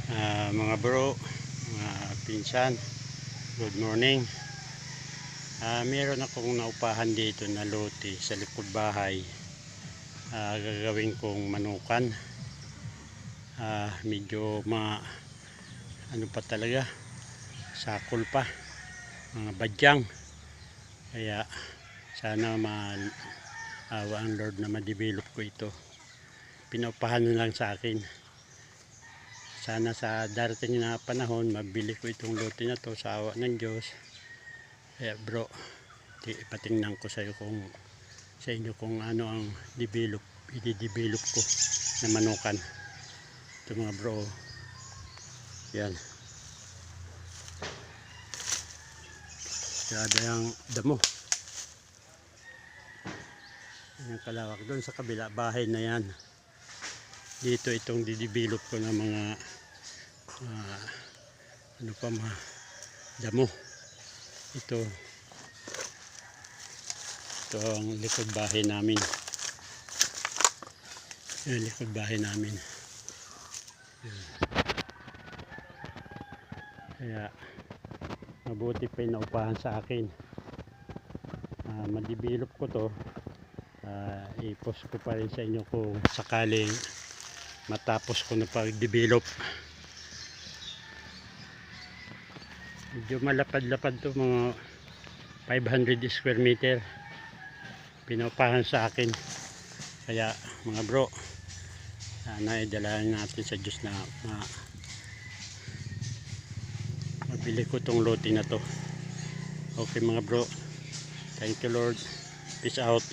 Mga bro, mga pinsan, good morning. Meron akong naupahan dito na lote sa likod bahay. Gagawin kong manukan. Medyo ano pa talaga, sakol pa, mga badyang. Kaya sana awa ang Lord na ma-develop ko ito. Pinaupahan lang sa akin. Sana sa darating na panahon mabili ko itong lote na to sa awa ng Diyos. Kaya bro, ipatingnan ko sa inyo kung ano ang i-develop ko na manukan. Ito mga bro, yan, grabe ang damo. Yung kalawak doon sa kabila bahay na yan, dito itong di-develop ko ng mga mga damo. Ito ang likod bahay namin. Yung likod bahay namin. Kaya mabuti pa yung naupahan sa akin. Ma-develop ko to. I-post ko pa rin sa inyo kung sakaling matapos ko na pag-develop. Medyo malapad-lapad to, mga 500 square meter pinaupahan sa akin. Kaya mga bro, naidalahan natin sa Diyos na mabili ko tong lote na to. Okay mga bro, thank you Lord, peace out.